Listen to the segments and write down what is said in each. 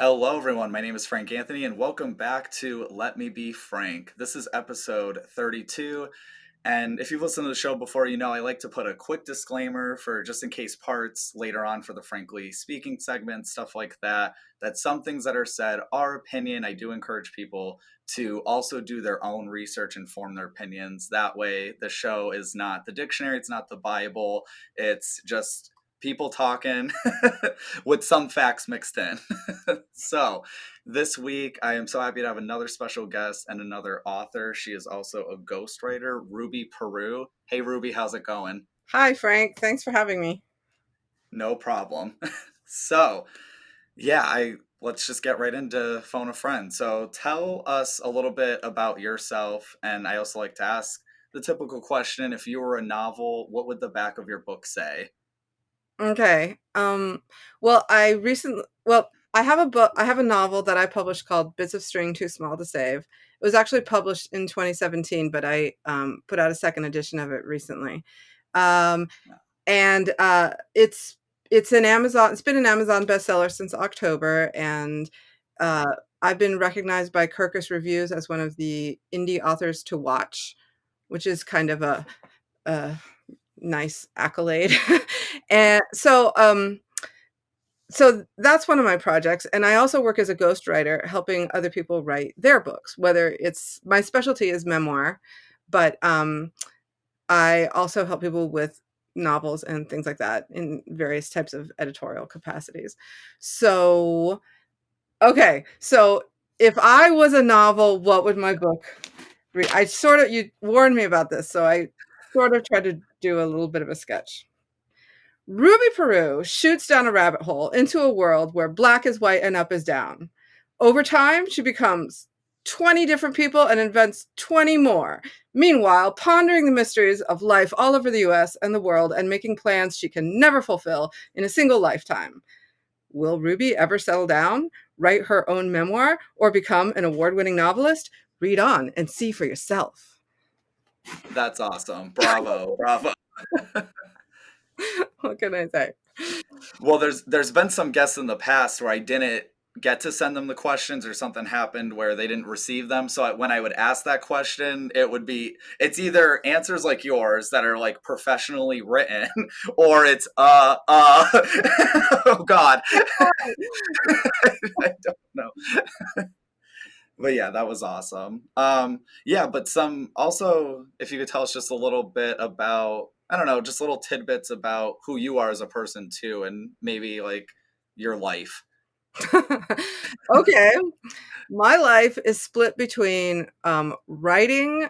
Hello, everyone. My name is Frank Anthony, and welcome back to Let Me Be Frank. This is episode 32. And if you've listened to the show before, you know I like to put a quick disclaimer for just in case parts later on for the Frankly Speaking segment, stuff like that, that some things that are said are opinion. I do encourage people to also do their own research and form their opinions. That way, the show is not the dictionary, it's not the Bible, it's just people talking with some facts mixed in. So, this week, I am so happy to have another special guest and another author. She is also a ghostwriter, Ruby Peru. Hey, Ruby, how's it going? Hi, Frank. Thanks for having me. No problem. So, yeah, I let's just get right into phone a friend. So, tell us a little bit about yourself, and I also like to ask the typical question: if you were a novel, what would the back of your book say? Okay. I have a book, I have a novel that I published called Bits of String Too Small to Save. It was actually published in 2017, but I put out a second edition of it recently. Um, and it's an Amazon, it's been an Amazon bestseller since October, and uh, I've been recognized by Kirkus Reviews as one of the indie authors to watch, which is kind of a nice accolade. And so that's one of my projects, and I also work as a ghostwriter helping other people write their books, whether it's my specialty is memoir, but I also help people with novels and things like that in various types of editorial capacities. So okay, so if I was a novel, what would my book read? I sort of, you warned me about this, so I sort of tried to do a little bit of a sketch. Ruby Peru shoots down a rabbit hole into a world where black is white and up is down. Over time, she becomes 20 different people and invents 20 more. Meanwhile, pondering the mysteries of life all over the US and the world and making plans she can never fulfill in a single lifetime. Will Ruby ever settle down, write her own memoir, or become an award winning novelist? Read on and see for yourself. That's awesome. Bravo, bravo. What can I say? Well, there's been some guests in the past where I didn't get to send them the questions or something happened where they didn't receive them. So when I would ask that question, it's either answers like yours that are like professionally written or it's oh God. I don't know. But yeah, that was awesome. Yeah, but some also, if you could tell us just a little bit about, I don't know, just little tidbits about who you are as a person too, and maybe like your life. Okay. My life is split between writing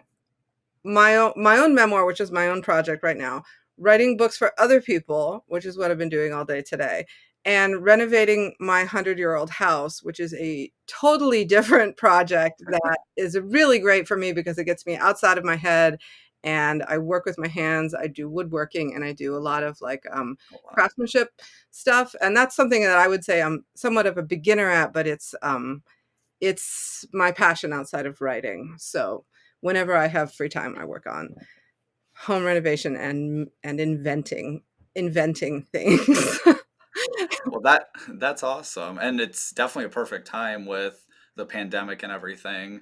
my own memoir, which is my own project right now, writing books for other people, which is what I've been doing all day today, and renovating my 100-year-old house, which is a totally different project that is really great for me because it gets me outside of my head and I work with my hands. I do woodworking and I do a lot of like Oh, wow. craftsmanship stuff, and that's something that I would say I'm somewhat of a beginner at, but it's my passion outside of writing. So whenever I have free time, I work on home renovation and inventing things. Well, that's awesome, and it's definitely a perfect time with the pandemic and everything.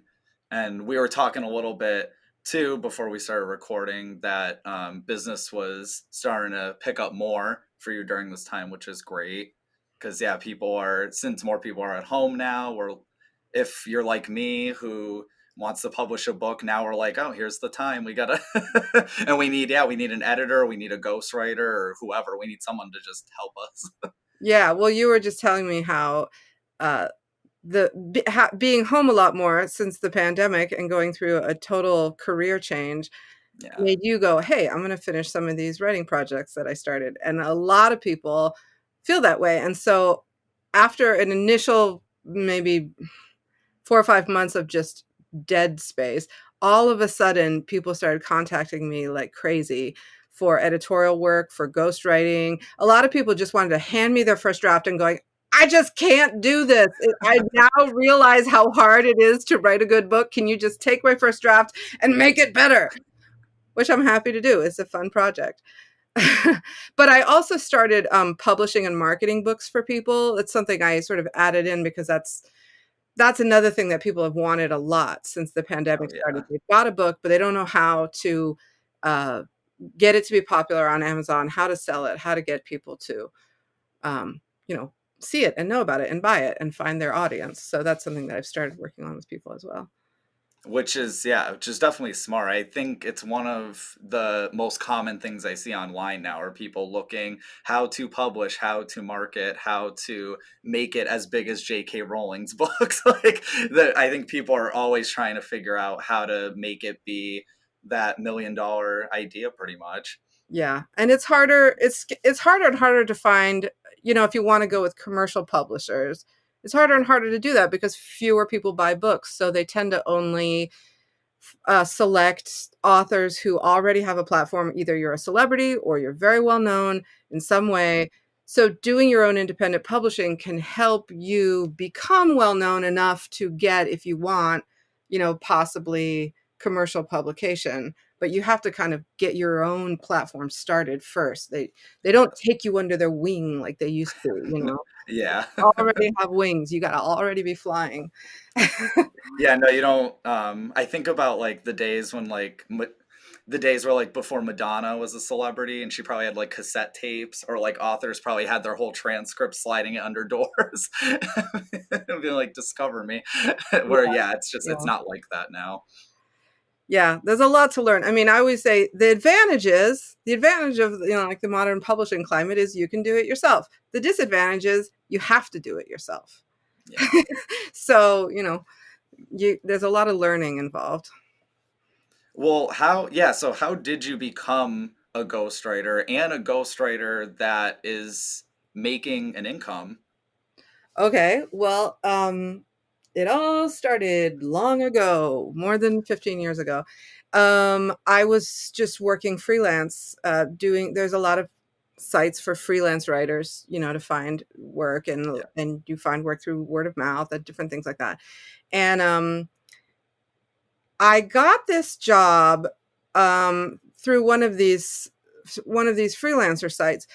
And we were talking a little bit too before we started recording that business was starting to pick up more for you during this time, which is great. Because yeah, since more people are at home now, if you're like me who wants to publish a book, now we're like, oh, here's the time we gotta, and we need an editor, we need a ghostwriter or whoever, we need someone to just help us. Yeah, well, you were just telling me how uh, being home a lot more since the pandemic and going through a total career change Yeah. made you go, "Hey, I'm going to finish some of these writing projects that I started." And a lot of people feel that way. And so after an initial maybe 4 or 5 months of just dead space, all of a sudden people started contacting me like crazy for editorial work, for ghostwriting. A lot of people just wanted to hand me their first draft and going, I just can't do this. I now realize how hard it is to write a good book. Can you just take my first draft and make it better? Which I'm happy to do. It's a fun project. But I also started publishing and marketing books for people. It's something I sort of added in because that's another thing that people have wanted a lot since the Oh pandemic started. yeah. They've bought a book, but they don't know how to uh, get it to be popular on Amazon, how to sell it, how to get people to, um, you know, see it and know about it and buy it and find their audience. So that's something that I've started working on with people as well. Which is, yeah, which is definitely smart. I think it's one of the most common things I see online now are people looking how to publish, how to market, how to make it as big as J.K. Rowling's books. Like that, I think people are always trying to figure out how to make it be that $1 million idea, pretty much. Yeah, and it's harder. It's harder and harder to find. If you want to go with commercial publishers, it's harder and harder to do that because fewer people buy books, so they tend to only select authors who already have a platform. Either you're a celebrity or you're very well known in some way. So doing your own independent publishing can help you become well known enough to get, if you want, possibly commercial publication. But you have to kind of get your own platform started first. They don't Yes. take you under their wing like they used to, Yeah. already have wings. You got to already be flying. Yeah, no, you don't. I think about like the days when the days where like before Madonna was a celebrity and she probably had like cassette tapes or like authors probably had their whole transcript sliding it under doors and being like, discover me. Where Yeah, yeah, it's yeah. not like that now. Yeah, there's a lot to learn. I mean, I always say the advantage of, like the modern publishing climate is you can do it yourself. The disadvantage is you have to do it yourself. Yeah. So, there's a lot of learning involved. Well, so how did you become a ghostwriter and a ghostwriter that is making an income? Okay, well, it all started long ago, more than 15 years ago. I was just working freelance, there's a lot of sites for freelance writers, to find work, and Yeah. you find work through word of mouth and different things like that. And I got this job through one of these freelancer sites,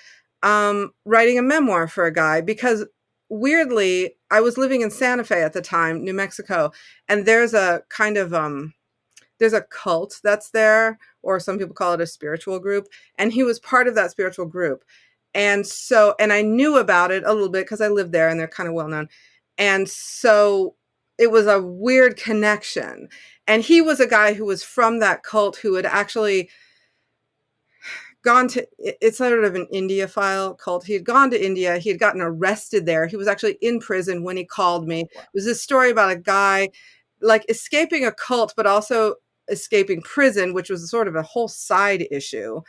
writing a memoir for a guy because weirdly, I was living in Santa Fe at the time, New Mexico, and there's a cult that's there, or some people call it a spiritual group, and he was part of that spiritual group. And I knew about it a little bit because I lived there and they're kind of well known. And so it was a weird connection. And he was a guy who was from that cult who had actually gone to it's sort of an India file cult. He had gone to India. He had gotten arrested there. He was actually in prison when he called me. It Wow. was this story about a guy like escaping a cult, but also escaping prison, which was sort of a whole side issue.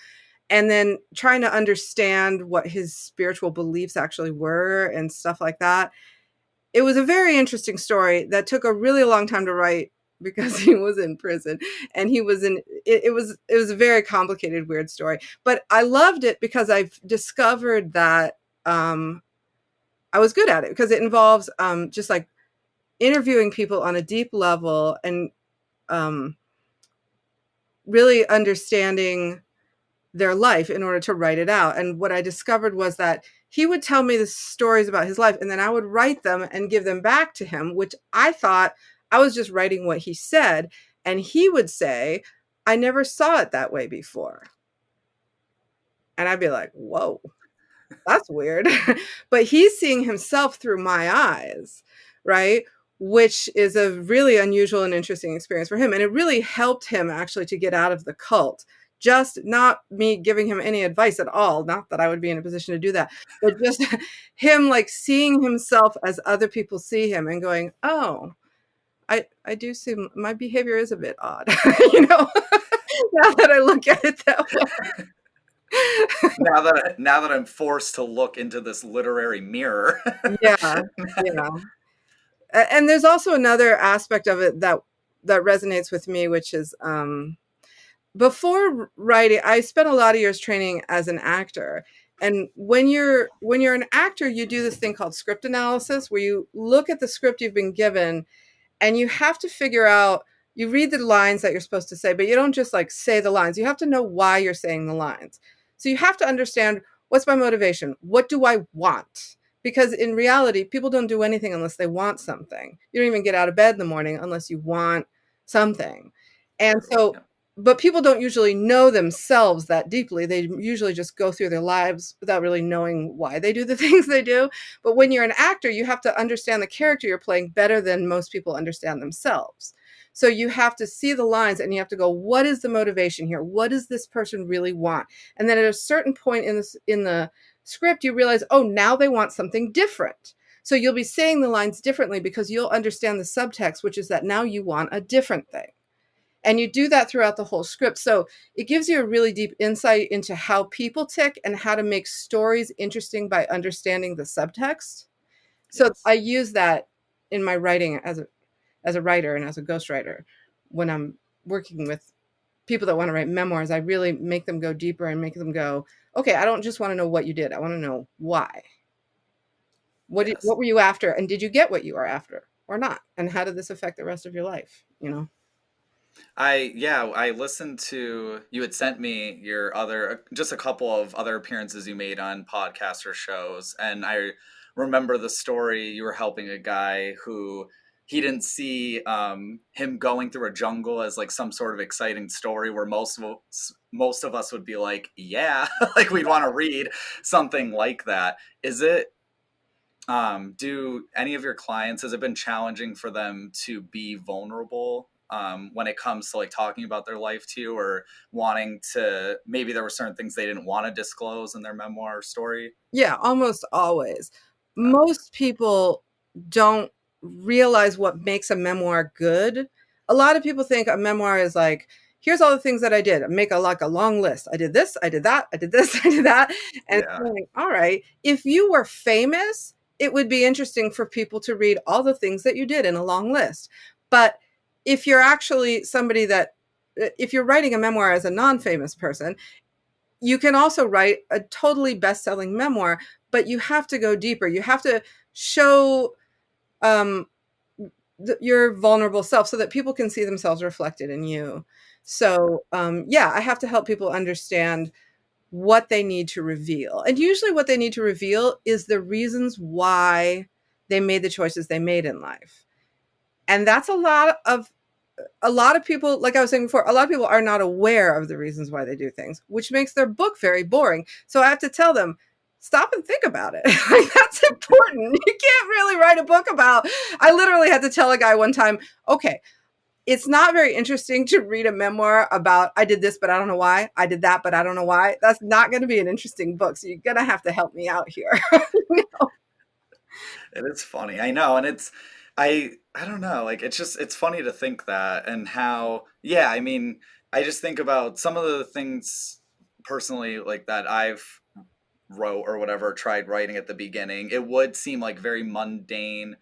And then trying to understand what his spiritual beliefs actually were and stuff like that. It was a very interesting story that took a really long time to write because he was in prison and he was in it was a very complicated, weird story. But I loved it because I've discovered that I was good at it because it involves just like interviewing people on a deep level and um, really understanding their life in order to write it out. And what I discovered was that he would tell me the stories about his life and then I would write them and give them back to him, which I thought I was just writing what he said. And he would say, I never saw it that way before. And I'd be like, whoa, that's weird. But he's seeing himself through my eyes, right? Which is a really unusual and interesting experience for him. And it really helped him actually to get out of the cult. Just not me giving him any advice at all, not that I would be in a position to do that, but just him like seeing himself as other people see him and going, oh, I do see my behavior is a bit odd, now that I look at it that way. Now that I'm forced to look into this literary mirror. Yeah, yeah. And there's also another aspect of it that resonates with me, which is before writing, I spent a lot of years training as an actor. And when you're an actor, you do this thing called script analysis, where you look at the script you've been given and you have to figure out, you read the lines that you're supposed to say, but you don't just like say the lines. You have to know why you're saying the lines. So you have to understand, what's my motivation? What do I want? Because in reality, people don't do anything unless they want something. You don't even get out of bed in the morning unless you want something. And True. so, Yeah. but people don't usually know themselves that deeply. They usually just go through their lives without really knowing why they do the things they do. But when you're an actor, you have to understand the character you're playing better than most people understand themselves. So you have to see the lines and you have to go, what is the motivation here? What does this person really want? And then at a certain point in the script, you realize, oh, now they want something different. So you'll be saying the lines differently because you'll understand the subtext, which is that now you want a different thing. And you do that throughout the whole script. So it gives you a really deep insight into how people tick and how to make stories interesting by understanding the subtext. So Yes. I use that in my writing as a writer and as a ghostwriter. When I'm working with people that want to write memoirs, I really make them go deeper and make them go, okay, I don't just want to know what you did. I want to know why. Yes. What were you after? And did you get what you are after or not? And how did this affect the rest of your life? I listened to, you had sent me your other, just a couple of other appearances you made on podcasts or shows, and I remember the story. You were helping a guy who, he didn't see him going through a jungle as like some sort of exciting story where most of us would be like, yeah, like we'd want to read something like that. Is it do any of your clients, has it been challenging for them to be vulnerable when it comes to like talking about their life to you, or wanting to, maybe there were certain things they didn't want to disclose in their memoir story? Yeah, almost always. Okay. Most people don't realize what makes a memoir good. A lot of people think a memoir is like, here's all the things that I did. Make a long list. I did this, I did that, I did this, I did that. And it's Yeah. kind of like, all right, if you were famous, it would be interesting for people to read all the things that you did in a long list. But if you're actually somebody that, if you're writing a memoir as a non-famous person, you can also write a totally best-selling memoir, but you have to go deeper. You have to show um, your vulnerable self so that people can see themselves reflected in you. So, yeah, I have to help people understand what they need to reveal. And usually what they need to reveal is the reasons why they made the choices they made in life. And that's a lot of people, like I was saying before, a lot of people are not aware of the reasons why they do things, which makes their book very boring. So I have to tell them, stop and think about it. Like, that's important. You can't really write a book about. I literally had to tell a guy one time, okay, it's not very interesting to read a memoir about I did this, but I don't know why. I did that, but I don't know why. That's not going to be an interesting book. So you're going to have to help me out here. It is funny, I know, and I don't know, like it's just, it's funny to think that, and how, yeah, I mean, I just think about some of the things personally like that I've wrote or whatever, tried writing at the beginning, it would seem like very mundane,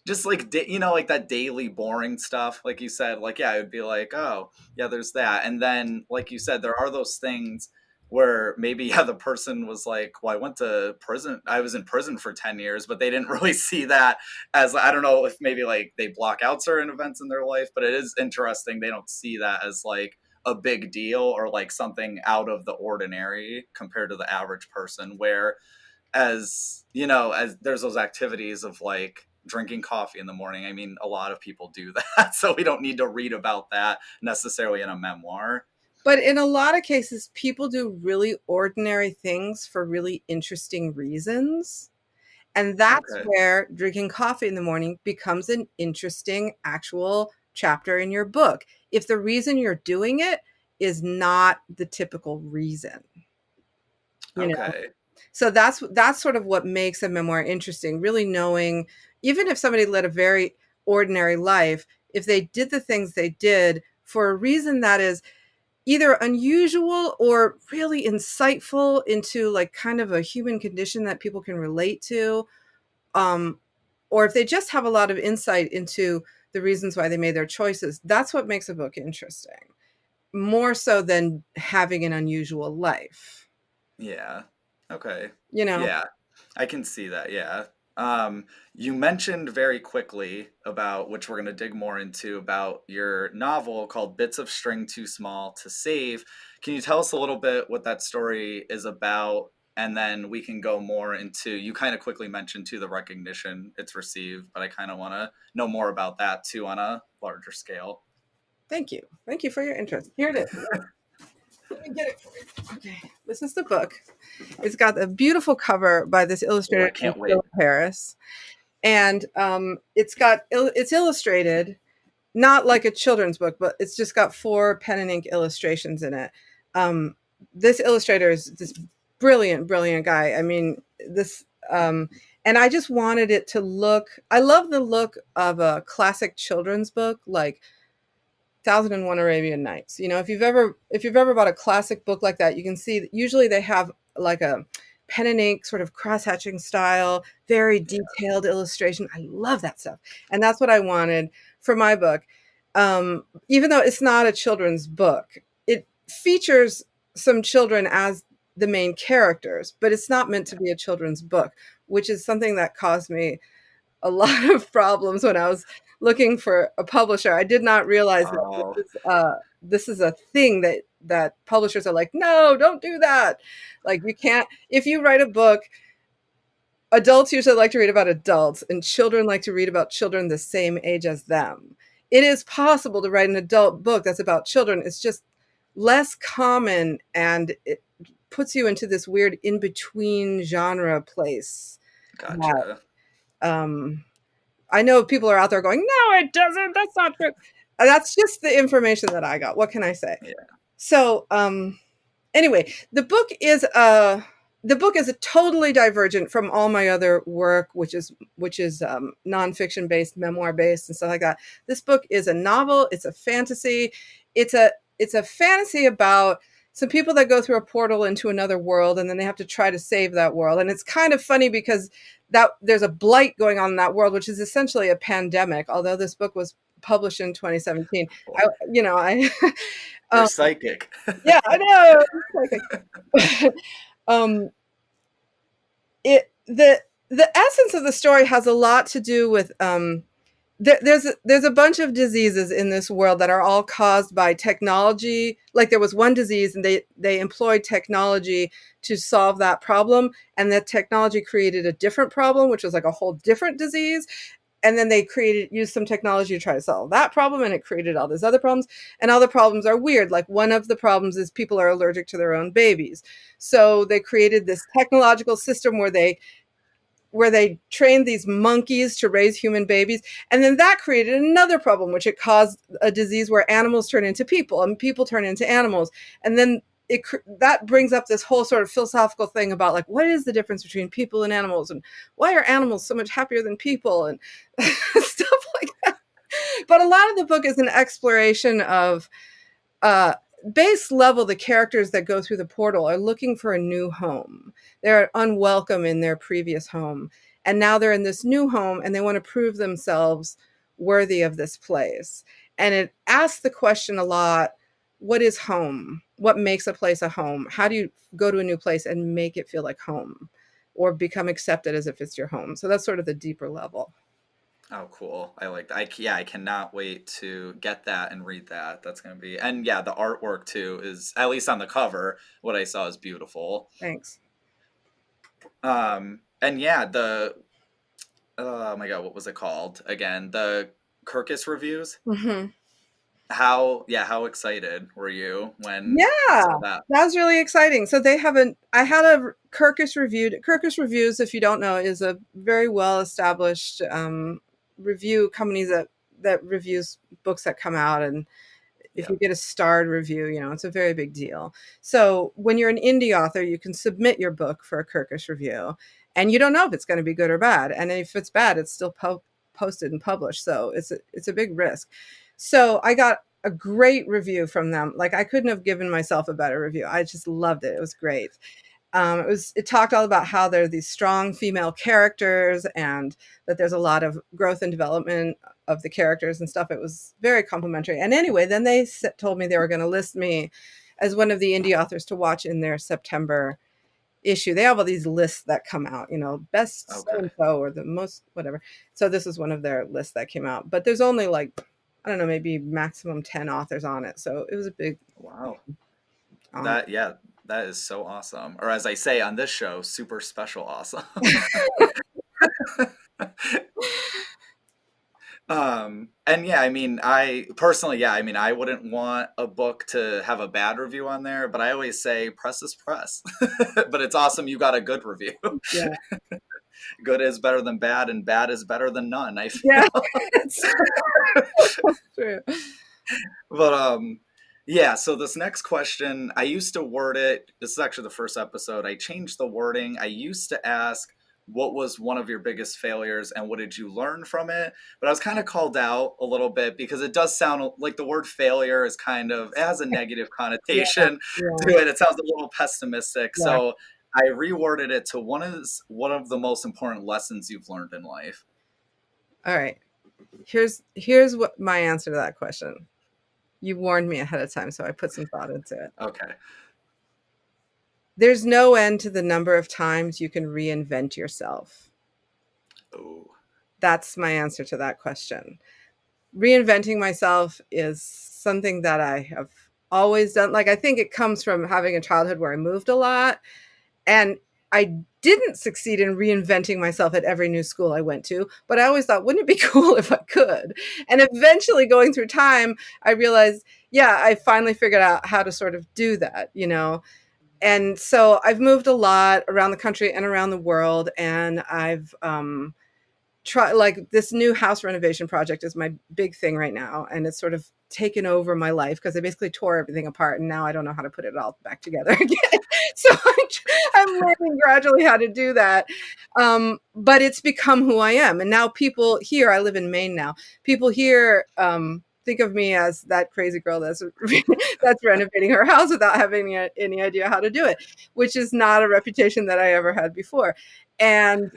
just like like that daily boring stuff, like you said, like yeah, it would be like, oh yeah, there's that, and then like you said, there are those things where maybe yeah, the person was like, well, I was in prison for 10 years, but they didn't really see that as, I don't know if maybe like they block out certain events in their life, but it is interesting they don't see that as like a big deal or like something out of the ordinary compared to the average person, where as you know, as there's those activities of like drinking coffee in the morning, I mean a lot of people do that so we don't need to read about that necessarily in a memoir. But in a lot of cases, people do really ordinary things for really interesting reasons. And that's Okay. where drinking coffee in the morning becomes an interesting actual chapter in your book. If the reason you're doing it is not the typical reason, you know. Okay. So that's sort of what makes a memoir interesting, really knowing, even if somebody led a very ordinary life, if they did the things they did for a reason that is either unusual or really insightful into like kind of a human condition that people can relate to, um, or if they just have a lot of insight into the reasons why they made their choices, that's what makes a book interesting, more so than having an unusual life, Yeah. Okay. you know? Yeah. I can see that. Yeah. You mentioned very quickly about, which we're going to dig more into, about your novel called Bits of String Too Small to Save. Can you tell us a little bit what that story is about? And then we can go more into, you kind of quickly mentioned too the recognition it's received, but I kind of want to know more about that too on a larger scale. Thank you. Thank you for your interest. Here it is. Let me get it for you. Okay. This is the book. It's got a beautiful cover by this Oh, illustrator I named can't wait. Philip Harris. And it's illustrated not like a children's book, but it's just got 4 pen and ink illustrations in it. Um, this illustrator is this brilliant, brilliant guy. I mean, this, and I just wanted it to look. I love the look of a classic children's book, like 1001 Arabian Nights. You know, if you've ever bought a classic book like that, you can see that usually they have like a pen and ink sort of cross hatching style, very Yeah. detailed illustration. I love that stuff. And that's what I wanted for my book. Even though it's not a children's book, it features some children as the main characters, but it's not meant to be a children's book, which is something that caused me a lot of problems when I was looking for a publisher. I did not realize that Oh, this is a thing that publishers are like, no, don't do that. Like you can't. If you write a book, adults usually like to read about adults, and children like to read about children the same age as them. It is possible to write an adult book that's about children. It's just less common, and it puts you into this weird in between genre place. That, gotcha. um, I know people are out there going, "No, it doesn't. That's not true." That's just the information that I got. What can I say? Yeah. So, anyway, the book is a totally divergent from all my other work, which is nonfiction based, memoir based, and stuff like that. This book is a novel. It's a fantasy. It's a it's a fantasy about some people that go through a portal into another world, and then they have to try to save that world. And it's kind of funny because that there's a blight going on in that world, which is essentially a pandemic. Although this book was published in 2017, Well, I you're um, psychic. yeah, I know. um, the essence of the story has a lot to do with there's a bunch of diseases in this world that are all caused by technology. Like there was one disease, and they employed technology to solve that problem, and that technology created a different problem, which was like a whole different disease. And then they used some technology to try to solve that problem, and it created all these other problems. And all the problems are weird. Like one of the problems is people are allergic to their own babies, so they created this technological system where they trained these monkeys to raise human babies. And then that created another problem, which it caused a disease where animals turn into people and people turn into animals. And then that brings up this whole sort of philosophical thing about like, what is the difference between people and animals? And why are animals so much happier than people? And stuff like that. But a lot of the book is an exploration of uh, base level, the characters that go through the portal are looking for a new home. They're unwelcome in their previous home. And now they're in this new home, and they want to prove themselves worthy of this place. And it asks the question a lot, what is home? What makes a place a home? How do you go to a new place and make it feel like home or become accepted as if it's your home? So that's sort of the deeper level. Oh, cool. I like that. Yeah, I cannot wait to get that and read that. That's going to be, and yeah, the artwork too is, at least on the cover, what I saw is beautiful. Thanks. And yeah, oh my God, what was it called again? The Kirkus reviews. Mhm. How excited were you when you Yeah, saw that? that was really exciting. So they have I had a Kirkus reviewed. Kirkus Reviews, if you don't know, is a very well established review company that reviews books that come out. And if you Yep. get a starred review, it's a very big deal. So when you're an indie author, you can submit your book for a Kirkus review, and you don't know if it's going to be good or bad. And if it's bad, it's still posted and published. So it's a big risk. So I got a great review from them. Like I couldn't have given myself a better review. I just loved it. It was great. It talked all about how there are these strong female characters, and that there's a lot of growth and development of the characters and stuff. It was very complimentary. And anyway, then they told me they were going to list me as one of the indie authors to watch in their September issue. They have all these lists that come out, best so Okay. and so or the most whatever. So this is one of their lists that came out, but there's only like, I don't know, maybe maximum 10 authors on it. So it was a big Wow. um That yeah, that is so awesome. Or as I say on this show, super special awesome. And yeah, I mean, I personally, yeah, I mean, I wouldn't want a book to have a bad review on there, but I always say press is press. But it's awesome you got a good review. yeah. Good is better than bad, and bad is better than none, I Yeah, feel. it's true. But yeah, so this next question, I used to word it, this is actually the first episode. I changed the wording. I used to ask, what was one of your biggest failures and what did you learn from it? But I was kind of called out a little bit because it does sound like the word failure is kind of, it has a negative Yeah, connotation yeah, to it. It sounds a little pessimistic. yeah. So I reworded it to one of the most important lessons you've learned in life. All right. Here's what my answer to that question. You warned me ahead of time, so I put some thought into it. Okay. There's no end to the number of times you can reinvent yourself. Oh, That's my answer to that question. Reinventing myself is something that I have always done. Like, I think it comes from having a childhood where I moved a lot, and I didn't succeed in reinventing myself at every new school I went to, but I always thought, wouldn't it be cool if I could? And eventually, going through time, I realized, yeah, I finally figured out how to sort of do that. And so I've moved a lot around the country and around the world, and I've try like this new house renovation project is my big thing right now, and it's sort of taken over my life because I basically tore everything apart and now I don't know how to put it all back together again. So I'm learning gradually how to do that, but it's become who I am. And now people here, I live in Maine now, people here think of me as that crazy girl that's that's renovating her house without having any idea how to do it, which is not a reputation that I ever had before. And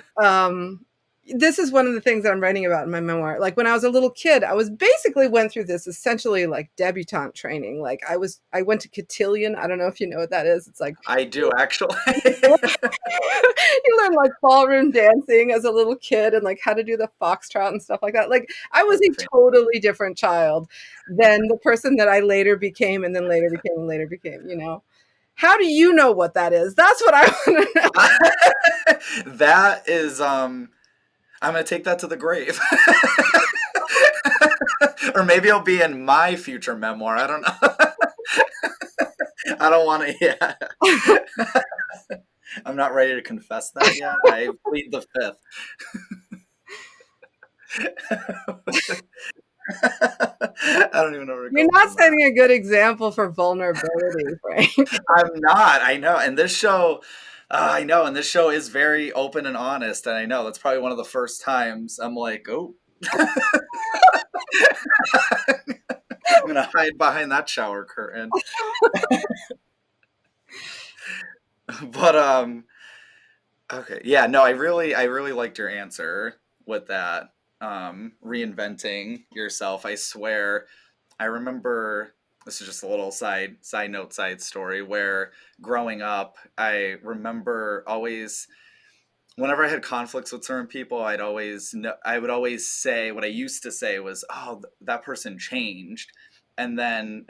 this is one of the things that I'm writing about in my memoir. Like, when I was a little kid, I was basically went through this essentially like debutante training. Like, I went to cotillion. I don't know if you know what that is. It's like I do actually. you learn like ballroom dancing as a little kid and like how to do the foxtrot and stuff like that. Like, I was a totally different child than the person that I later became and then later became and later became. How do you know what that is? That's what I want to know. That is I'm gonna take that to the grave. Or maybe it'll be in my future memoir. I don't know. I don't want to. Yeah. I'm not ready to confess that yet. I plead the fifth. I don't even know where to You're go not from that. setting a good example for vulnerability, Frank. I'm not. I know. And this show, I know. And this show is very open and honest. And I know that's probably one of the first times I'm like, oh, I'm gonna hide behind that shower curtain. But okay, yeah, no, I really liked your answer with that. Reinventing yourself. I swear, I remember, this is just a little side note, side story, where growing up, I remember always, whenever I had conflicts with certain people, I would always say, what I used to say was, "Oh, that person changed," and then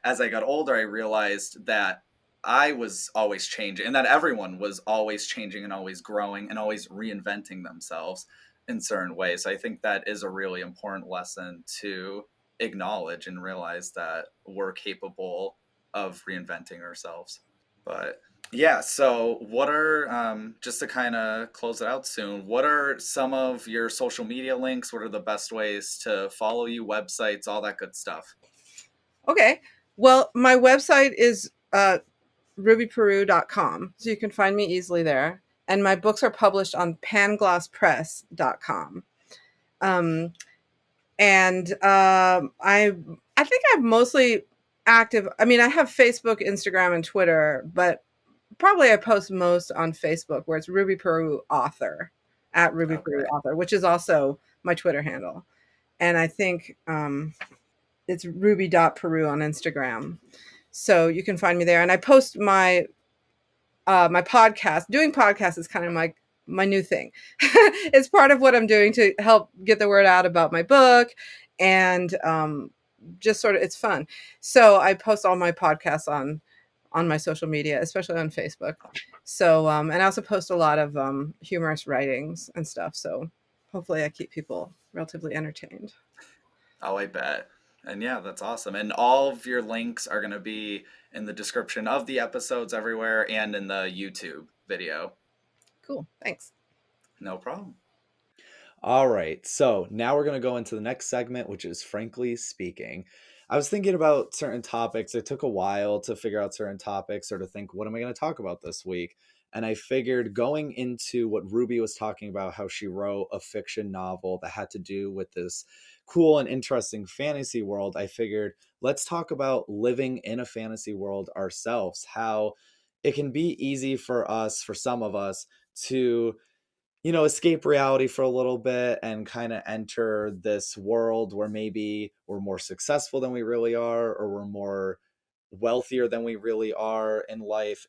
as I got older, I realized that I was always changing, and that everyone was always changing and always growing and always reinventing themselves in certain ways. So I think that is a really important lesson to acknowledge and realize that we're capable of reinventing ourselves. But yeah, so what are, just to kind of close it out soon, what are some of your social media links? What are the best ways to follow you, websites, all that good stuff? Okay. Well, my website is rubyperu.com, so you can find me easily there. And my books are published on panglosspress.com. Um, and I think I'm mostly active. I mean, I have Facebook, Instagram, and Twitter, but probably I post most on Facebook, where it's Ruby Peru author, at Ruby Peru Okay. author, which is also my Twitter handle. And I think it's ruby.peru on Instagram. So you can find me there. And I post my my podcast. Doing podcasts is kind of my new thing. It's part of what I'm doing to help get the word out about my book, and just sort of it's fun. So I post all my podcasts on my social media, especially on Facebook. So and I also post a lot of humorous writings and stuff. So hopefully I keep people relatively entertained. Oh, I bet. And yeah, that's awesome. And all of your links are going to be in the description of the episodes everywhere and in the YouTube video. Cool. Thanks. No problem. All right, so now we're going to go into the next segment, which is Frankly Speaking. I was thinking about certain topics. It took a while to figure out certain topics or to think, what am I going to talk about this week? And I figured going into what Ruby was talking about, how she wrote a fiction novel that had to do with this cool and interesting fantasy world, I figured let's talk about living in a fantasy world ourselves, how it can be easy for us, for some of us, to escape reality for a little bit and kind of enter this world where maybe we're more successful than we really are, or we're more wealthier than we really are in life.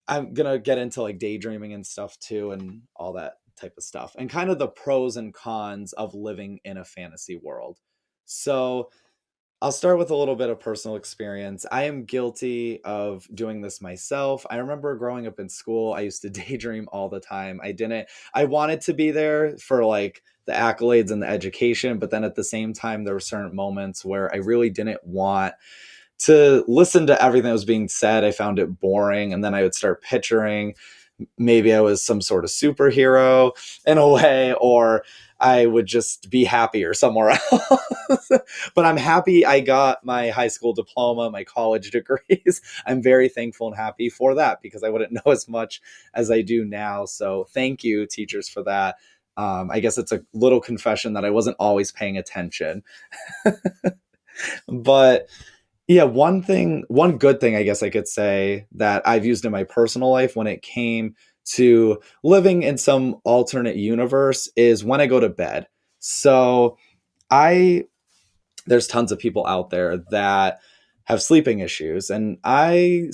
I'm going to get into like daydreaming and stuff too, and all that type of stuff, and kind of the pros and cons of living in a fantasy world. So, I'll start with a little bit of personal experience. I am guilty of doing this myself. I remember growing up in school, I used to daydream all the time. I wanted to be there for like the accolades and the education, but then at the same time, there were certain moments where I really didn't want to listen to everything that was being said. I found it boring. And then I would start picturing maybe I was some sort of superhero in a way, or I would just be happier somewhere else. But I'm happy I got my high school diploma, my college degrees. I'm very thankful and happy for that because I wouldn't know as much as I do now. So thank you, teachers, for that. I guess it's a little confession that I wasn't always paying attention. But yeah, one good thing I guess I could say that I've used in my personal life when it came to living in some alternate universe is when I go to bed. So I there's tons of people out there that have sleeping issues, and I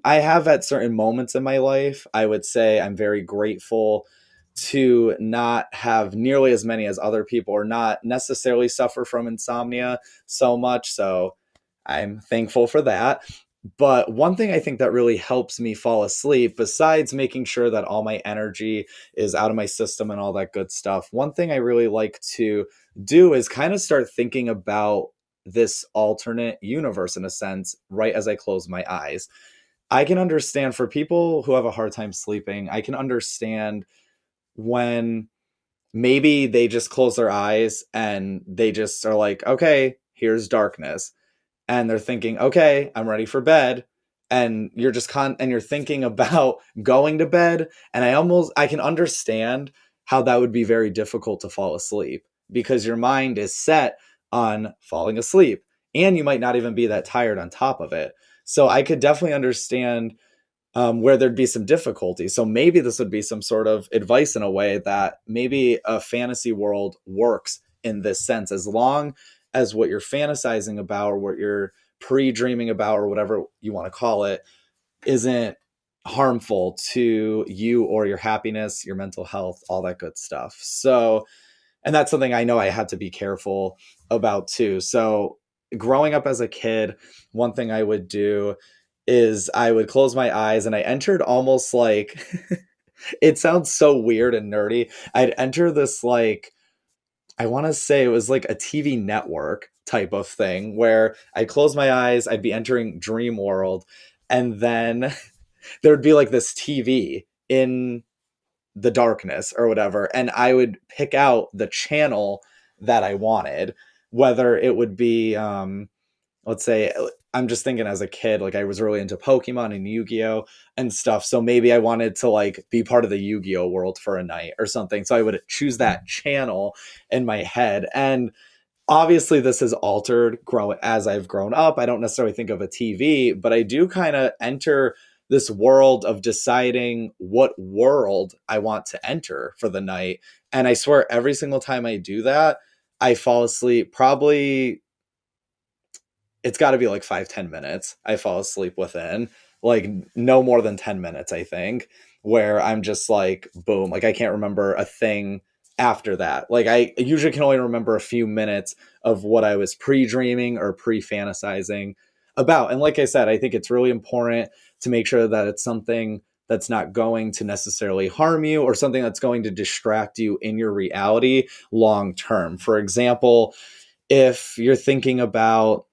have at certain moments in my life, I would say I'm very grateful to not have nearly as many as other people, or not necessarily suffer from insomnia so much. So I'm thankful for that. But one thing I think that really helps me fall asleep, besides making sure that all my energy is out of my system and all that good stuff, one thing I really like to do is kind of start thinking about this alternate universe in a sense, right as I close my eyes. I can understand for people who have a hard time sleeping, I can understand when maybe they just close their eyes and they just are like, okay, here's darkness, and they're thinking, okay, I'm ready for bed. And you're thinking about going to bed. And I can understand how that would be very difficult to fall asleep because your mind is set on falling asleep, and you might not even be that tired on top of it. So I could definitely understand where there'd be some difficulty. So maybe this would be some sort of advice in a way that maybe a fantasy world works in this sense, as long as what you're fantasizing about or what you're pre-dreaming about or whatever you want to call it isn't harmful to you or your happiness, your mental health, all that good stuff. So, and that's something I know I had to be careful about too. So growing up as a kid, one thing I would do is I would close my eyes and I entered almost like it sounds so weird and nerdy. I'd enter this like, I want to say it was like a TV network type of thing where I'd close my eyes, I'd be entering dream world, and then there'd be like this TV in the darkness or whatever, and I would pick out the channel that I wanted, whether it would be let's say, I'm just thinking as a kid, like I was really into Pokemon and Yu-Gi-Oh and stuff. So maybe I wanted to like be part of the Yu-Gi-Oh world for a night or something. So I would choose that channel in my head. And obviously this has altered grow as I've grown up. I don't necessarily think of a TV, but I do kind of enter this world of deciding what world I want to enter for the night. And I swear every single time I do that, I fall asleep probably it's got to be like 5-10 minutes I fall asleep within. like no more than 10 minutes, I think, where I'm just like, boom, like I can't remember a thing after that. Like I usually can only remember a few minutes of what I was pre-dreaming or pre-fantasizing about. And like I said, I think it's really important to make sure that it's something that's not going to necessarily harm you or something that's going to distract you in your reality long term. For example, if you're thinking about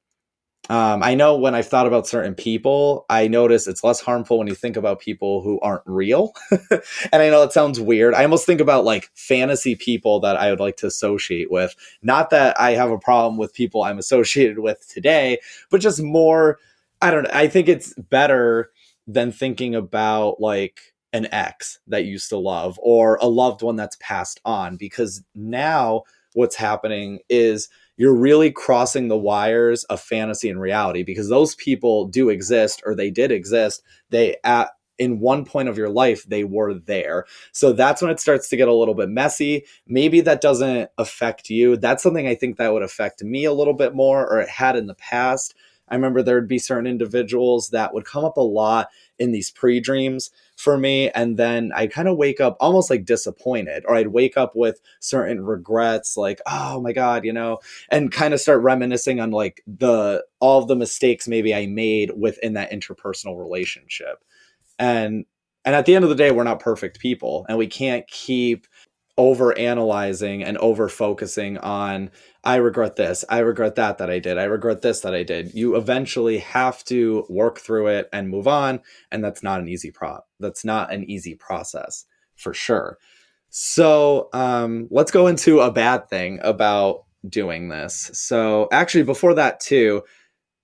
I know when I've thought about certain people, I notice it's less harmful when you think about people who aren't real. And I know it sounds weird. I almost think about like fantasy people that I would like to associate with. Not that I have a problem with people I'm associated with today, but just more, I don't know. I think it's better than thinking about like an ex that you used to love or a loved one that's passed on, because now what's happening is you're really crossing the wires of fantasy and reality, because those people do exist, or they did exist. They at in one point of your life, they were there. So that's when it starts to get a little bit messy. Maybe that doesn't affect you. That's something I think that would affect me a little bit more, or it had in the past. I remember there would be certain individuals that would come up a lot in these pre-dreams for me. And then I kind of wake up almost like disappointed, or I'd wake up with certain regrets, like, oh my God, and kind of start reminiscing on like all of the mistakes maybe I made within that interpersonal relationship. And at the end of the day, we're not perfect people, and we can't keep over analyzing and over focusing on, I regret this, I regret that I did, I regret this that I did. You eventually have to work through it and move on, and that's not an easy process for sure. So let's go into a bad thing about doing this. So actually, before that too,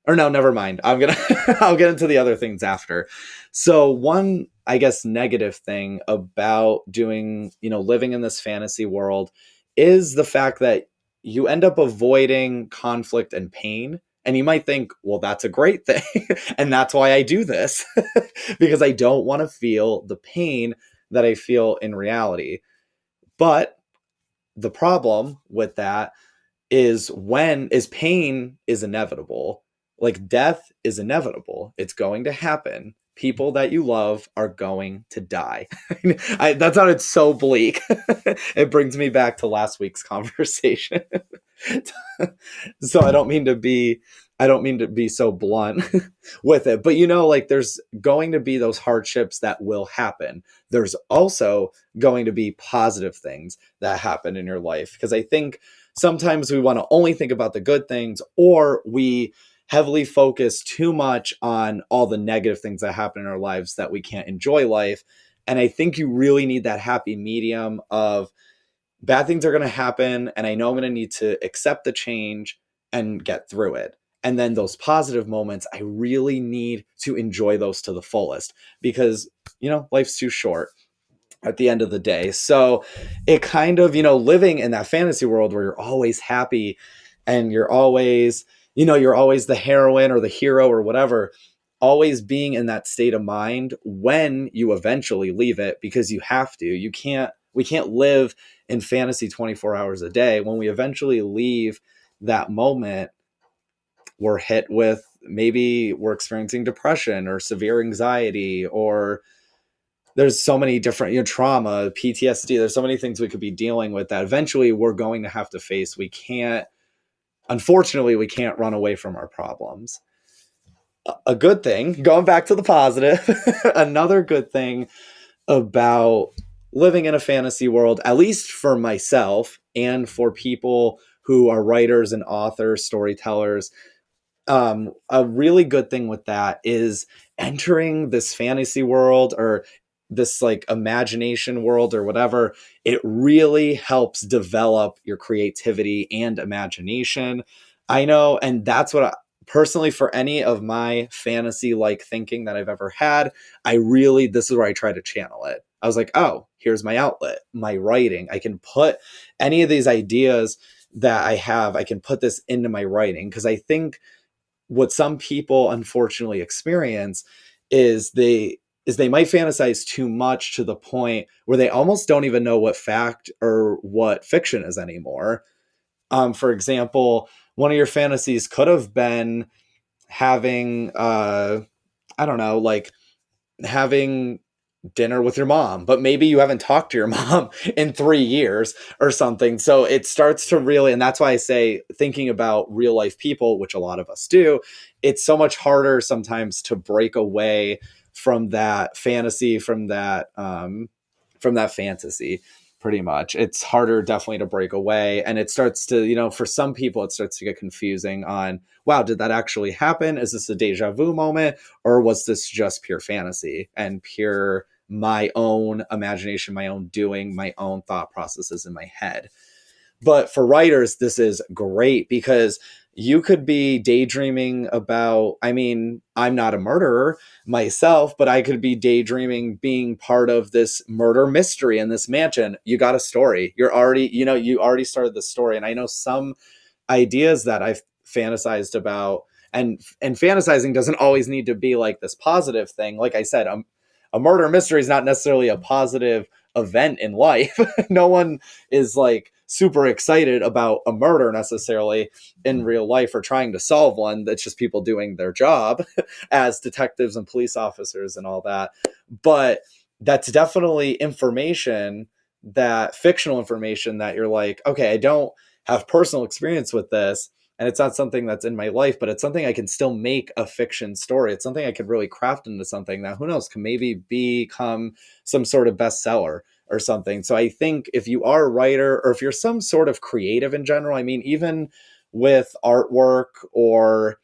or no, never mind. I'll get into the other things after. So one, I guess, negative thing about doing, living in this fantasy world is the fact that you end up avoiding conflict and pain. And you might think, well, that's a great thing. And that's why I do this, because I don't want to feel the pain that I feel in reality. But the problem with that is pain is inevitable. Like death is inevitable. It's going to happen. People that you love are going to die. That sounded so bleak. It brings me back to last week's conversation. So I don't mean to be so blunt with it, but like there's going to be those hardships that will happen. There's also going to be positive things that happen in your life, because I think sometimes we want to only think about the good things, or we heavily focus too much on all the negative things that happen in our lives that we can't enjoy life. And I think you really need that happy medium of bad things are going to happen, and I know I'm going to need to accept the change and get through it. And then those positive moments, I really need to enjoy those to the fullest, because, life's too short at the end of the day. So it kind of, living in that fantasy world where you're always happy and you're always the heroine or the hero or whatever, always being in that state of mind when you eventually leave it, because you have to. We can't live in fantasy 24 hours a day. When we eventually leave that moment, we're hit with, maybe we're experiencing depression or severe anxiety, or there's so many different, trauma, PTSD. There's so many things we could be dealing with that eventually we're going to have to face. Unfortunately, we can't run away from our problems. A good thing, going back to the positive, another good thing about living in a fantasy world, at least for myself and for people who are writers and authors, storytellers, a really good thing with that is entering this fantasy world, or this like imagination world or whatever. It really helps develop your creativity and imagination. I know. And that's what personally, for any of my fantasy like thinking that I've ever had, this is where I try to channel it. I was like, oh, here's my outlet, my writing. I can put any of these ideas that I have, I can put this into my writing. Because I think what some people unfortunately experience is they might fantasize too much to the point where they almost don't even know what fact or what fiction is anymore. For example, one of your fantasies could have been having I don't know, like having dinner with your mom, but maybe you haven't talked to your mom in 3 years or something. So it starts to really, and that's why I say thinking about real life people, which a lot of us do, it's so much harder sometimes to break away from that fantasy, from that fantasy. Pretty much, it's harder definitely to break away, and it starts to, for some people it starts to get confusing on, wow, did that actually happen? Is this a deja vu moment, or was this just pure fantasy and pure my own imagination, my own doing, my own thought processes in my head? But for writers, this is great because you could be daydreaming about, I mean, I'm not a murderer myself, but I could be daydreaming being part of this murder mystery in this mansion. You got a story. You're already, you already started the story. And I know some ideas that I've fantasized about, and fantasizing doesn't always need to be like this positive thing. Like I said, a murder mystery is not necessarily a positive event in life. No one is like super excited about a murder necessarily in real life or trying to solve one. That's just people doing their job as detectives and police officers and all that. But that's definitely information, that fictional information that you're like, okay, I don't have personal experience with this, and it's not something that's in my life, but it's something I can still make a fiction story. It's something I could really craft into something that, who knows, can maybe become some sort of bestseller or something. So I think if you are a writer, or if you're some sort of creative in general, I mean, even with artwork, or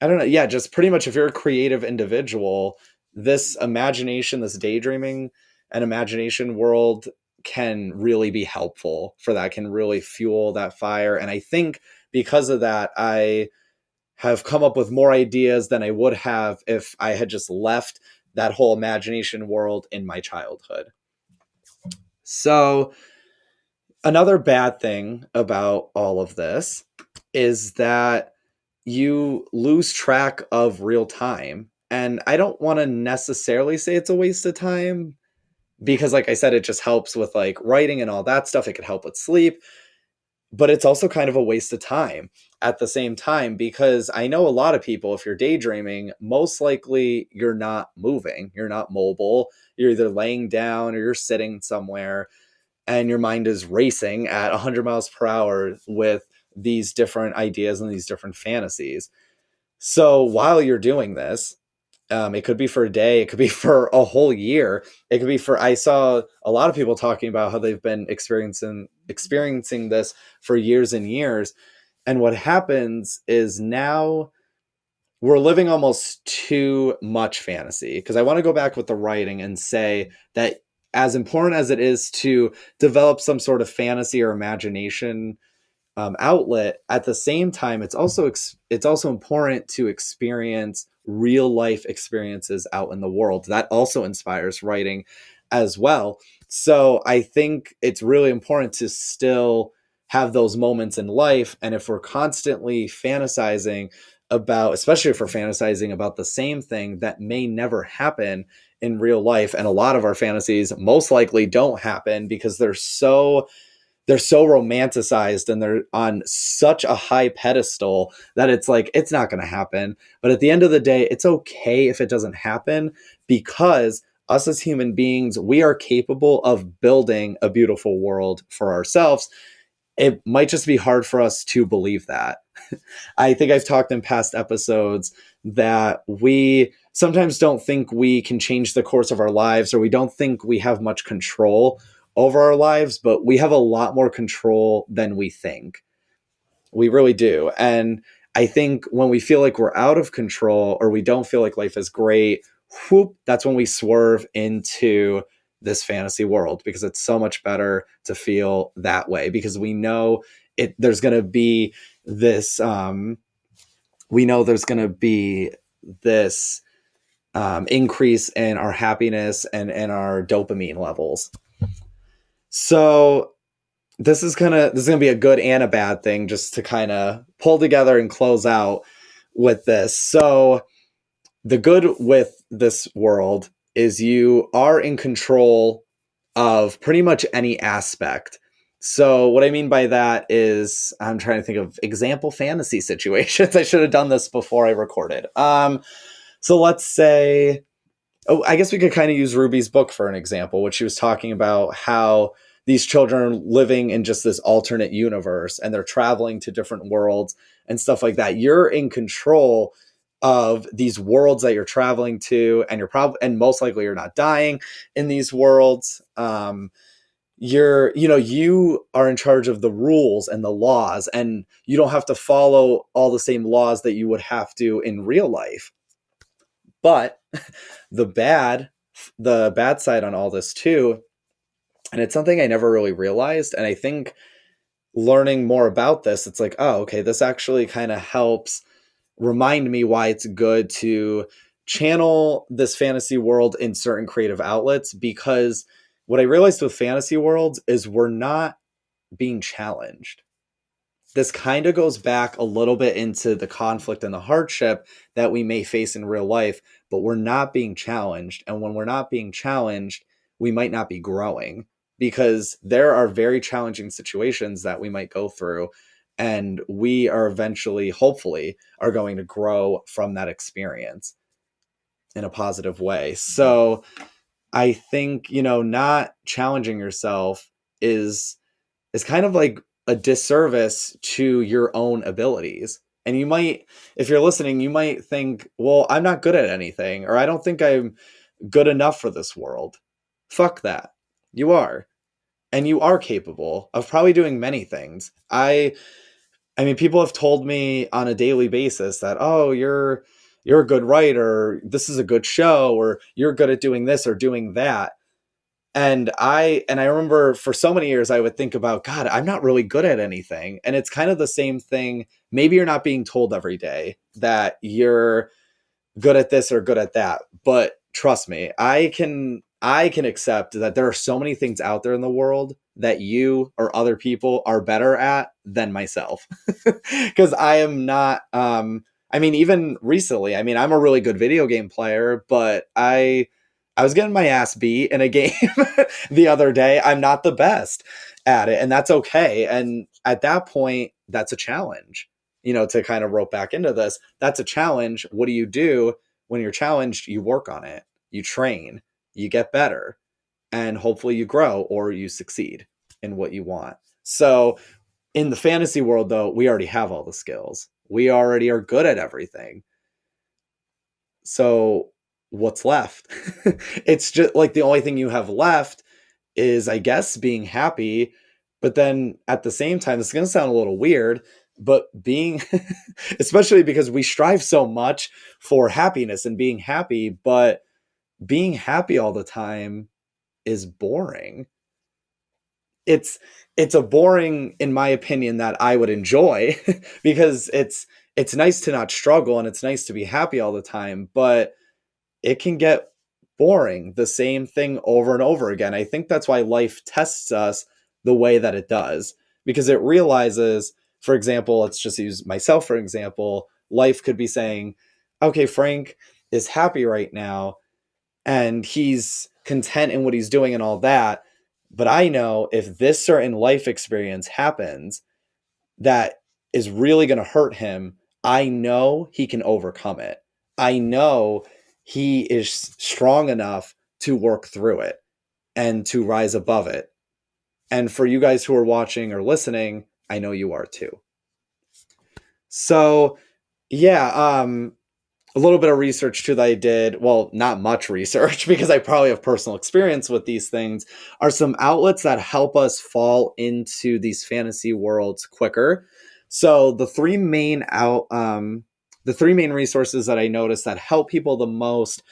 I don't know, yeah, just pretty much if you're a creative individual, this imagination, this daydreaming and imagination world can really be helpful for that, can really fuel that fire. And I think because of that, I have come up with more ideas than I would have if I had just left that whole imagination world in my childhood. So another bad thing about all of this is that you lose track of real time. And I don't want to necessarily say it's a waste of time, because like I said, it just helps with like writing and all that stuff. It could help with sleep, but it's also kind of a waste of time at the same time, because I know a lot of people, if you're daydreaming, most likely you're not moving, you're not mobile, you're either laying down or you're sitting somewhere, and your mind is racing at 100 miles per hour with these different ideas and these different fantasies. So while you're doing this, it could be for a day, it could be for a whole year, it could be for, I saw a lot of people talking about how they've been experiencing this for years and years. And what happens is now we're living almost too much fantasy, because I want to go back with the writing and say that as important as it is to develop some sort of fantasy or imagination outlet, at the same time, it's also important to experience real life experiences out in the world. That also inspires writing as well. So I think it's really important to still have those moments in life. And if we're constantly fantasizing about, especially if we're fantasizing about the same thing that may never happen in real life, and a lot of our fantasies most likely don't happen because they're so romanticized and they're on such a high pedestal that it's like, it's not going to happen. But at the end of the day, it's okay if it doesn't happen, because us as human beings, we are capable of building a beautiful world for ourselves. It might just be hard for us to believe that. I think I've talked in past episodes that we sometimes don't think we can change the course of our lives, or we don't think we have much control over our lives, but we have a lot more control than we think. We really do. And I think when we feel like we're out of control, or we don't feel like life is great, whoop, that's when we swerve into this fantasy world, because it's so much better to feel that way, because we know there's going to be this increase in our happiness and our dopamine levels. So this is gonna be a good and a bad thing, just to kind of pull together and close out with this. So the good with this world is you are in control of pretty much any aspect. So what I mean by that is, I'm trying to think of example fantasy situations. I should have done this before I recorded. So let's say Oh, I guess we could kind of use Ruby's book for an example, which she was talking about how these children are living in just this alternate universe and they're traveling to different worlds and stuff like that. You're in control of these worlds that you're traveling to, and and most likely you're not dying in these worlds. You are in charge of the rules and the laws, and you don't have to follow all the same laws that you would have to in real life. But the bad the bad side on all this too, and it's something I never really realized, and I think learning more about this, it's like, oh, okay, this actually kind of helps remind me why it's good to channel this fantasy world in certain creative outlets, because what I realized with fantasy worlds is we're not being challenged. This kind of goes back a little bit into the conflict and the hardship that we may face in real life, but we're not being challenged. And when we're not being challenged, we might not be growing, because there are very challenging situations that we might go through. And we are eventually, hopefully, are going to grow from that experience in a positive way. So I think, not challenging yourself is kind of like a disservice to your own abilities. And you might, if you're listening, you might think, well, I'm not good at anything, or I don't think I'm good enough for this world. Fuck that. You are. And you are capable of probably doing many things. I mean, people have told me on a daily basis that, oh, you're a good writer, this is a good show, or you're good at doing this or doing that. And I remember for so many years I would think about, God, I'm not really good at anything. And it's kind of the same thing. Maybe you're not being told every day that you're good at this or good at that, but trust me, I can accept that there are so many things out there in the world that you or other people are better at than myself. Because I am not I mean, even recently, I mean, I'm a really good video game player, but I was getting my ass beat in a game the other day. I'm not the best at it, and that's okay. And at that point, that's a challenge. To kind of rope back into this, that's a challenge. What do you do when you're challenged? You work on it, you train, you get better, and hopefully you grow or you succeed in what you want. So in the fantasy world, though, we already have all the skills. We already are good at everything. So what's left? It's just like the only thing you have left is, I guess, being happy. But then at the same time, it's going to sound a little weird, but being, especially because we strive so much for happiness and being happy, but being happy all the time is boring. It's a boring, in my opinion, that I would enjoy because it's nice to not struggle and it's nice to be happy all the time, but it can get boring, the same thing over and over again. I think that's why life tests us the way that it does, because it realizes, for example, let's just use myself for example, life could be saying, okay, Frank is happy right now and he's content in what he's doing and all that. But I know if this certain life experience happens that is really going to hurt him, I know he can overcome it. I know he is strong enough to work through it and to rise above it. And for you guys who are watching or listening, I know you are too. So, yeah, a little bit of research too that I did, well, not much research because I probably have personal experience with these things, are some outlets that help us fall into these fantasy worlds quicker. So the three main resources that I noticed that help people the most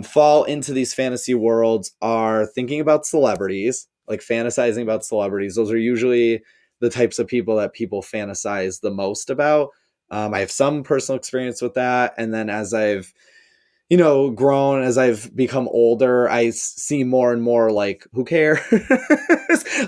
fall into these fantasy worlds are thinking about celebrities, like fantasizing about celebrities. Those are usually the types of people that people fantasize the most about. I have some personal experience with that. And then as I've, grown, as I've become older, I see more and more like, who cares?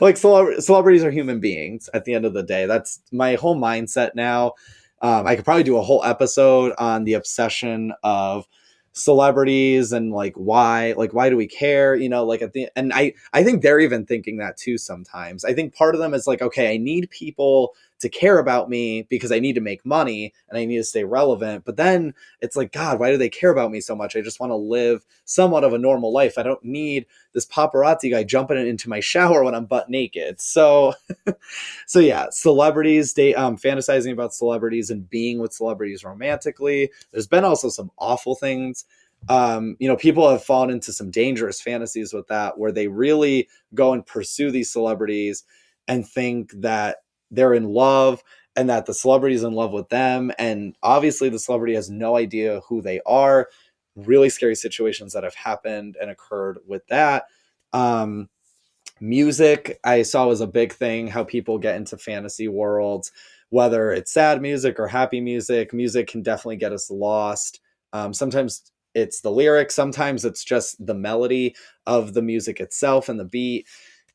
Like celebrities are human beings at the end of the day. That's my whole mindset now. I could probably do a whole episode on the obsession of celebrities and why do we care, and I think they're even thinking that too sometimes. I think part of them is like, okay, I need people to care about me because I need to make money and I need to stay relevant. But then it's like, God, why do they care about me so much? I just want to live somewhat of a normal life. I don't need this paparazzi guy jumping into my shower when I'm butt naked. So yeah, celebrities, fantasizing about celebrities and being with celebrities romantically. There's been also some awful things. People have fallen into some dangerous fantasies with that, where they really go and pursue these celebrities and think that they're in love and that the celebrity is in love with them. And obviously the celebrity has no idea who they are. Really scary situations that have happened and occurred with that. Music, I saw, was a big thing, how people get into fantasy worlds, whether it's sad music or happy music. Music can definitely get us lost. Sometimes it's the lyrics, sometimes it's just the melody of the music itself and the beat.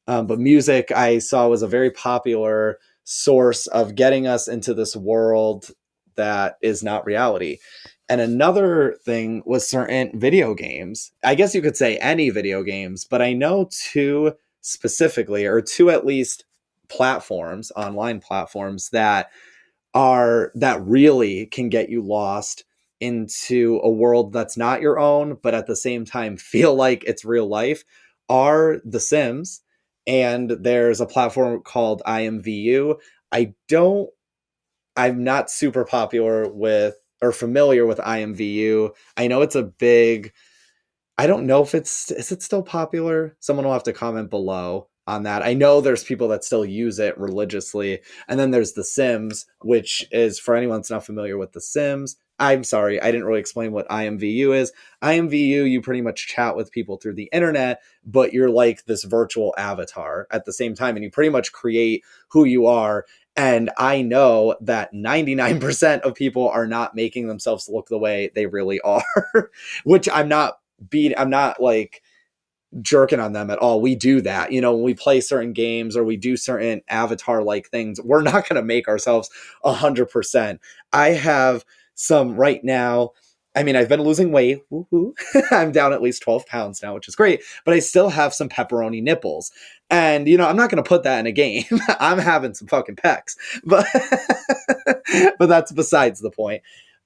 But music, I saw, was a very popular source of getting us into this world that is not reality. And another thing was certain video games. I guess you could say any video games, but I know two specifically, or two at least platforms, online platforms that really can get you lost into a world that's not your own, but at the same time feel like it's real life, are The Sims. And there's a platform called IMVU. I'm not super popular with or familiar with IMVU. I know it's a big, I don't know if is it still popular? Someone will have to comment below on that. I know there's people that still use it religiously. And then there's The Sims, which is, for anyone that's not familiar with The Sims, I'm sorry, I didn't really explain what IMVU is. IMVU, you pretty much chat with people through the internet, but you're like this virtual avatar at the same time, and you pretty much create who you are. And I know that 99% of people are not making themselves look the way they really are, which I'm not like jerking on them at all. We do that, when we play certain games or we do certain avatar like things, we're not going to make ourselves 100%. I have some right now. I mean, I've been losing weight. Woo-hoo. I'm down at least 12 pounds now, which is great, but I still have some pepperoni nipples. And, I'm not going to put that in a game. I'm having some fucking pecs, but, but that's besides the point.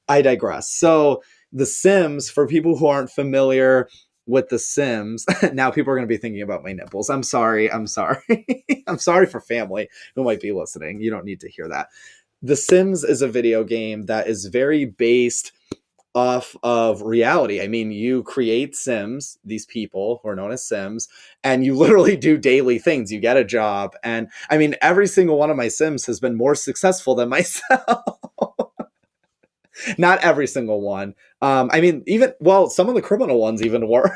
I digress. So The Sims, for people who aren't familiar with The Sims, now people are going to be thinking about my nipples. I'm sorry. I'm sorry for family who might be listening. You don't need to hear that. The Sims is a video game that is very based off of reality. I mean, you create Sims, these people who are known as Sims, and you literally do daily things. You get a job. And I mean, every single one of my Sims has been more successful than myself. Not every single one. I mean, some of the criminal ones even were.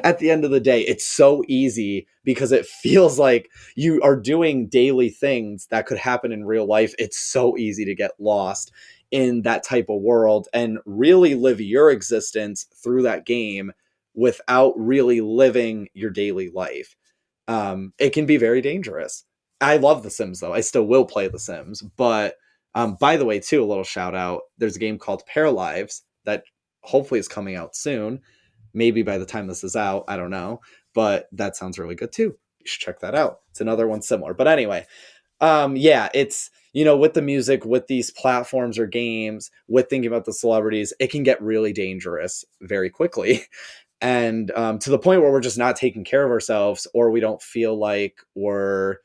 At the end of the day, it's so easy because it feels like you are doing daily things that could happen in real life. It's so easy to get lost in that type of world and really live your existence through that game without really living your daily life. It can be very dangerous. I love The Sims, though. I still will play The Sims, but by the way, too, a little shout out. There's a game called Paralives that hopefully is coming out soon. Maybe by the time this is out, I don't know. But that sounds really good too. You should check that out. It's another one similar. But anyway, it's, with the music, with these platforms or games, with thinking about the celebrities, it can get really dangerous very quickly. And to the point where we're just not taking care of ourselves, or we don't feel like we're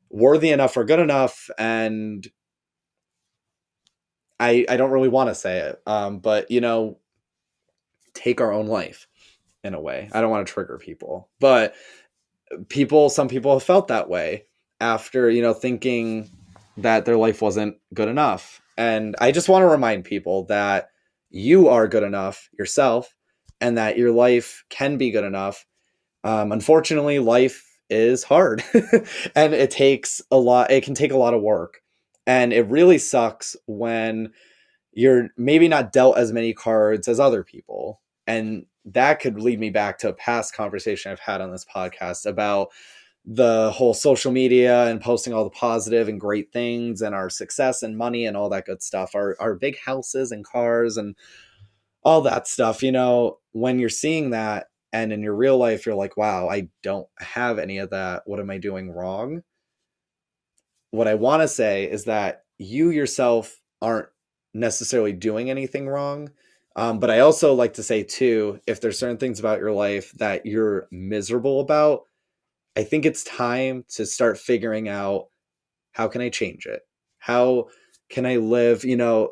worthy enough or good enough. And I don't really want to say it, but, take our own life in a way. I don't want to trigger people, but some people have felt that way after, thinking that their life wasn't good enough. And I just want to remind people that you are good enough yourself and that your life can be good enough. Unfortunately, life is hard and it can take a lot of work. And it really sucks when you're maybe not dealt as many cards as other people. And that could lead me back to a past conversation I've had on this podcast about the whole social media and posting all the positive and great things and our success and money and all that good stuff, our big houses and cars and all that stuff. When you're seeing that and in your real life, you're like, wow, I don't have any of that. What am I doing wrong? what I want to say is that you yourself aren't necessarily doing anything wrong. But I also like to say too, if there's certain things about your life that you're miserable about, I think it's time to start figuring out, how can I change it? How can I live,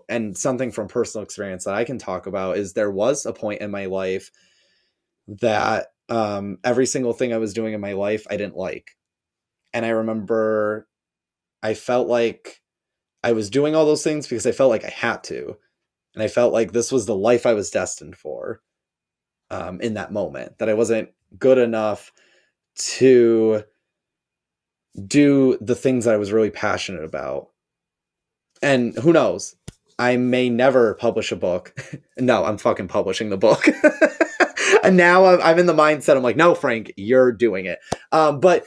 and something from personal experience that I can talk about is there was a point in my life that every single thing I was doing in my life, I didn't like. And I remember I felt like I was doing all those things because I felt like I had to. And I felt like this was the life I was destined for, in that moment, that I wasn't good enough to do the things that I was really passionate about. And who knows? I may never publish a book. No, I'm fucking publishing the book. And now I'm in the mindset, I'm like, no, Frank, you're doing it. But,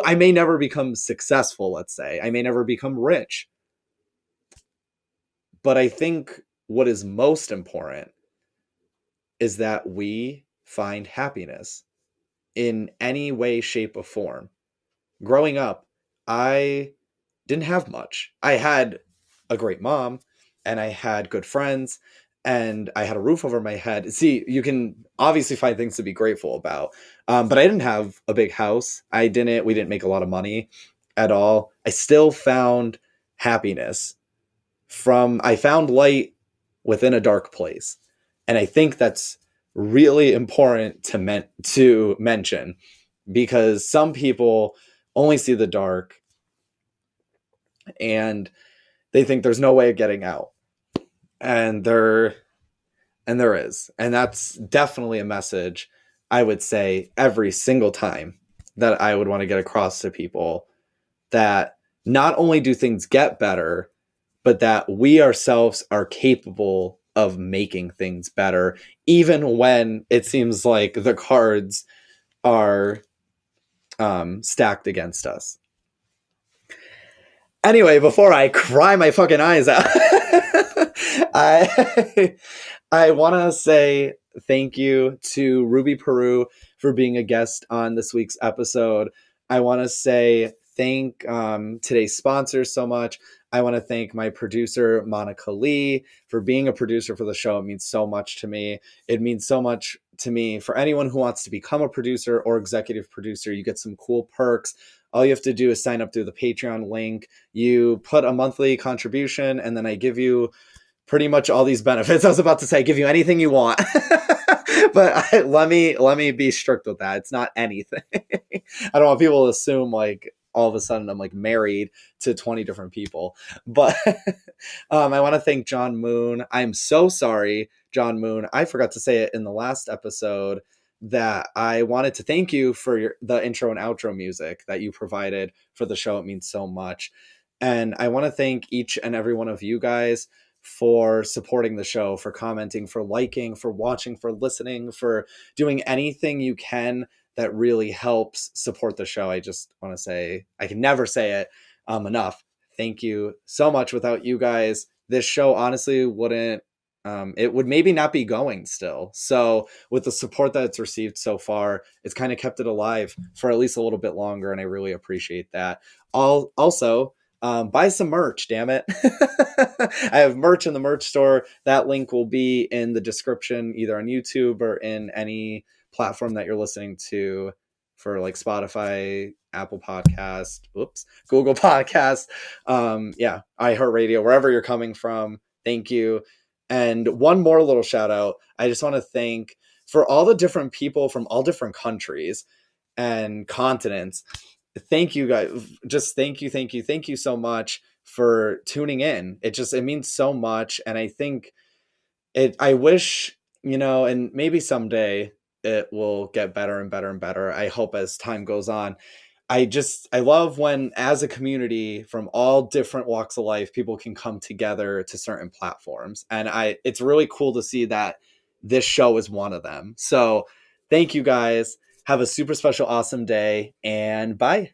I may never become successful, let's say. I may never become rich. But I think what is most important is that we find happiness in any way, shape, or form. Growing up, I didn't have much. I had a great mom, and I had good friends, and I had a roof over my head. See, you can obviously find things to be grateful about. But I didn't have a big house. We didn't make a lot of money at all. I still found happiness I found light within a dark place. And I think that's really important to mention, because some people only see the dark and they think there's no way of getting out. And there is. And that's definitely a message I would say every single time that I would want to get across to people, that not only do things get better, but that we ourselves are capable of making things better, even when it seems like the cards are stacked against us. Anyway, before I cry my fucking eyes out, I want to say thank you to Ruby Peru for being a guest on this week's episode. I want to say thank today's sponsors so much. I want to thank my producer, Monica Leigh, for being a producer for the show. It means so much to me. It means so much to me. For anyone who wants to become a producer or executive producer, you get some cool perks. All you have to do is sign up through the Patreon link. You put a monthly contribution, and then I give you pretty much all these benefits. I was about to say, I give you anything you want. But let me be strict with that. It's not anything. I don't want people to assume like all of a sudden I'm like married to 20 different people. But I want to thank John Moon. I'm so sorry, John Moon. I forgot to say it in the last episode, that I wanted to thank you for the intro and outro music that you provided for the show. It means so much. And I want to thank each and every one of you guys for supporting the show, for commenting, for liking, for watching, for listening, for doing anything you can that really helps support the show. I just want to say, I can never say it enough. Thank you so much. Without you guys, this show honestly wouldn't, it would maybe not be going still. So with the support that it's received so far, it's kind of kept it alive for at least a little bit longer. And I really appreciate that. Also, buy some merch, damn it. I have merch in the merch store. That link will be in the description, either on YouTube or in any platform that you're listening to, for like Spotify, Apple Podcast, Google Podcast, iHeartRadio, wherever you're coming from. Thank you. And one more little shout out. I just want to thank for all the different people from all different countries and continents. Thank you guys. Just thank you so much for tuning in. It means so much. And I think I wish, and maybe someday it will get better and better and better. I hope as time goes on. I love when, as a community from all different walks of life, people can come together to certain platforms. And it's really cool to see that this show is one of them. So thank you guys. Have a super special, awesome day, and bye.